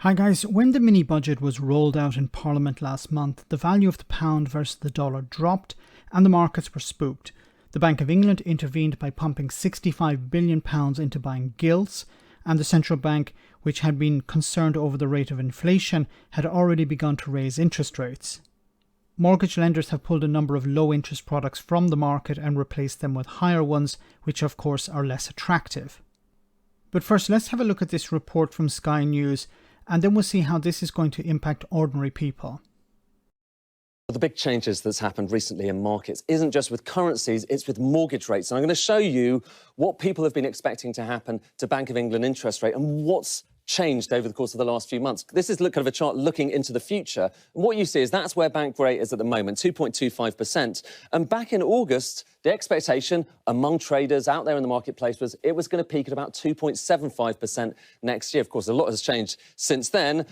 Hi guys, when the mini budget was rolled out in Parliament last month, the value of the pound versus the dollar dropped and the markets were spooked. The Bank of England intervened by pumping £65 billion into buying gilts, and the central bank, which had been concerned over the rate of inflation, had already begun to raise interest rates. Mortgage lenders have pulled a number of low-interest products from the market and replaced them with higher ones, which of course are less attractive. But first, let's have a look at this report from Sky News, and then we'll see how this is going to impact ordinary people. The big changes that's happened recently in markets isn't just with currencies, it's with mortgage rates. And I'm going to show you what people have been expecting to happen to Bank of England interest rate and what's changed over the course of the last few months. This is kind of a chart looking into the future. And what you see is that's where bank rate is at the moment, 2.25%. And back in August, the expectation among traders out there in the marketplace was it was going to peak at about 2.75% next year. Of course, a lot has changed since then.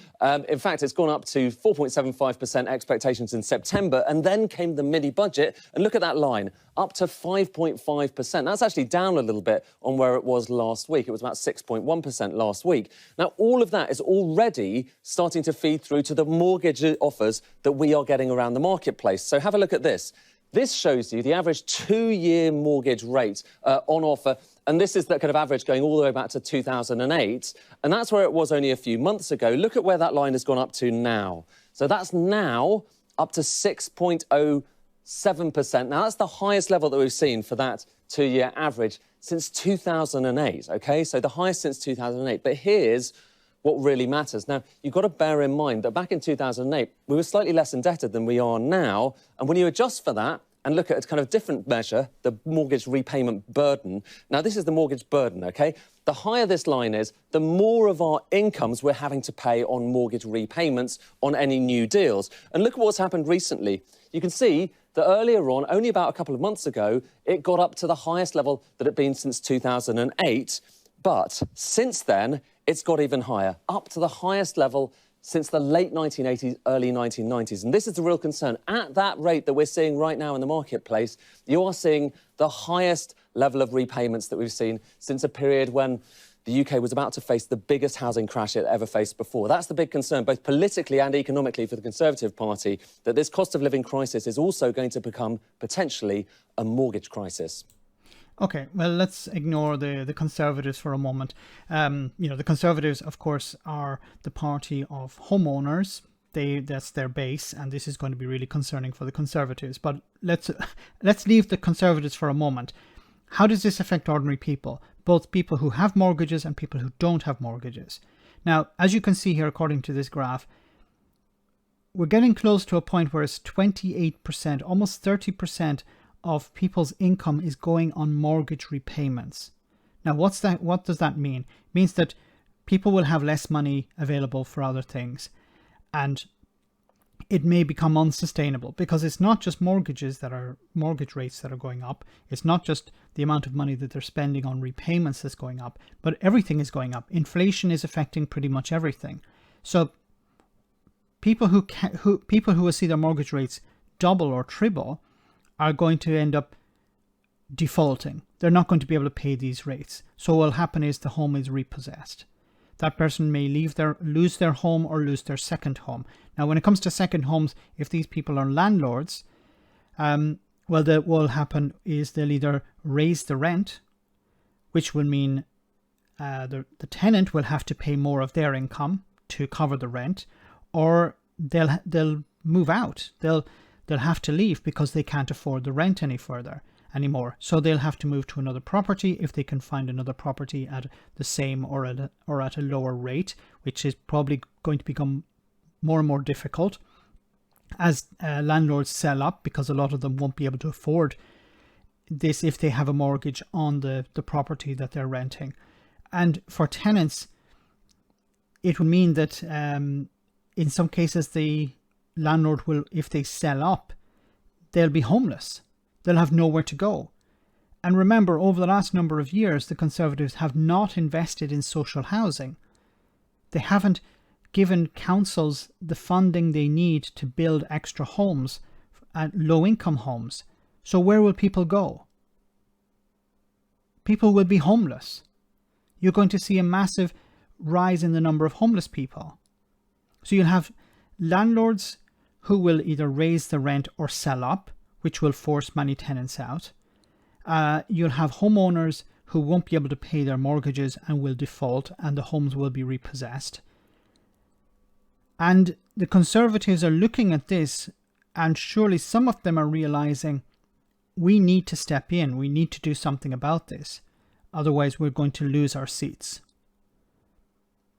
In fact, it's gone up to 4.75% expectations in September, and then came the mini budget. And look at that line, up to 5.5%. That's actually down a little bit on where it was last week. It was about 6.1% last week. Now, all of that is already starting to feed through to the mortgage offers that we are getting around the marketplace. So have a look at this. This shows you the average two-year mortgage rate on offer. And this is the kind of average going all the way back to 2008. And that's where it was only a few months ago. Look at where that line has gone up to now. So that's now up to 6.07%. Now, that's the highest level that we've seen for that two-year average since 2008, OK? So the highest since 2008. But here's what really matters. Now, you've got to bear in mind that back in 2008, we were slightly less indebted than we are now. And when you adjust for that and look at a kind of different measure, the mortgage repayment burden. Now, this is the mortgage burden, OK? The higher this line is, the more of our incomes we're having to pay on mortgage repayments on any new deals. And look at what's happened recently. You can see that earlier on, only about a couple of months ago, it got up to the highest level that it had been since 2008. But since then, it's got even higher, up to the highest level since the late 1980s, early 1990s. And this is the real concern. At that rate that we're seeing right now in the marketplace, you are seeing the highest level of repayments that we've seen since a period when the UK was about to face the biggest housing crash it ever faced before. That's the big concern, both politically and economically for the Conservative Party, that this cost of living crisis is also going to become potentially a mortgage crisis. Okay, well, let's ignore the Conservatives for a moment. The Conservatives, of course, are the party of homeowners. That's their base, and this is going to be really concerning for the Conservatives. But let's leave the Conservatives for a moment. How does this affect ordinary people? Both people who have mortgages and people who don't have mortgages. Now, as you can see here, according to this graph, we're getting close to a point where it's 28%, almost 30% of people's income is going on mortgage repayments. Now, what does that mean? It means that people will have less money available for other things, and it may become unsustainable because it's not just mortgage rates that are going up. It's not just the amount of money that they're spending on repayments that's going up, but everything is going up. Inflation is affecting pretty much everything. So people who will see their mortgage rates double or triple are going to end up defaulting. They're not going to be able to pay these rates. So what will happen is the home is repossessed. That person may lose their home or lose their second home. Now, when it comes to second homes, if these people are landlords, what will happen is they'll either raise the rent, which will mean the tenant will have to pay more of their income to cover the rent, or they'll move out. They'll have to leave because they can't afford the rent anymore. So they'll have to move to another property if they can find another property at the same or at a lower rate, which is probably going to become more and more difficult as landlords sell up, because a lot of them won't be able to afford this if they have a mortgage on the property that they're renting. And for tenants, it would mean that in some cases the landlord will, if they sell up, they'll be homeless. They'll have nowhere to go. And remember, over the last number of years, the Conservatives have not invested in social housing. They haven't given councils the funding they need to build extra homes, low-income homes. So where will people go? People will be homeless. You're going to see a massive rise in the number of homeless people. So you'll have landlords who will either raise the rent or sell up, which will force many tenants out. You'll have homeowners who won't be able to pay their mortgages and will default, and the homes will be repossessed. And the Conservatives are looking at this, and surely some of them are realizing we need to step in, we need to do something about this, otherwise we're going to lose our seats.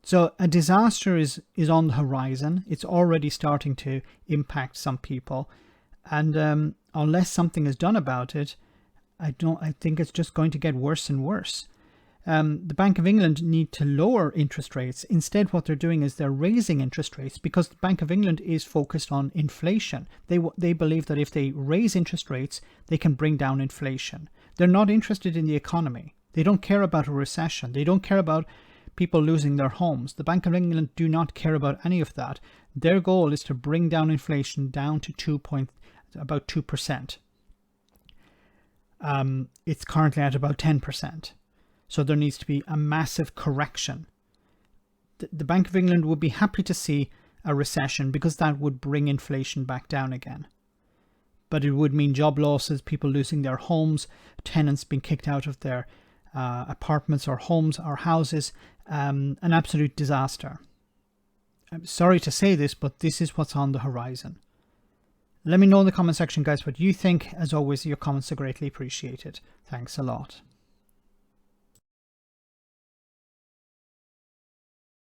So a disaster is on the horizon. It's already starting to impact some people, and unless something is done about it, I think it's just going to get worse and worse. The Bank of England need to lower interest rates. Instead, what they're doing is they're raising interest rates because the Bank of England is focused on inflation. They believe that if they raise interest rates, they can bring down inflation. They're not interested in the economy. They don't care about a recession. They don't care about people losing their homes. The Bank of England do not care about any of that. Their goal is to bring down inflation down to about 2%. It's currently at about 10%. So there needs to be a massive correction. The Bank of England would be happy to see a recession because that would bring inflation back down again. But it would mean job losses, people losing their homes, tenants being kicked out of their apartments or homes or houses, an absolute disaster. I'm sorry to say this, but this is what's on the horizon. Let me know in the comment section, guys, what you think. As always, your comments are greatly appreciated. Thanks a lot.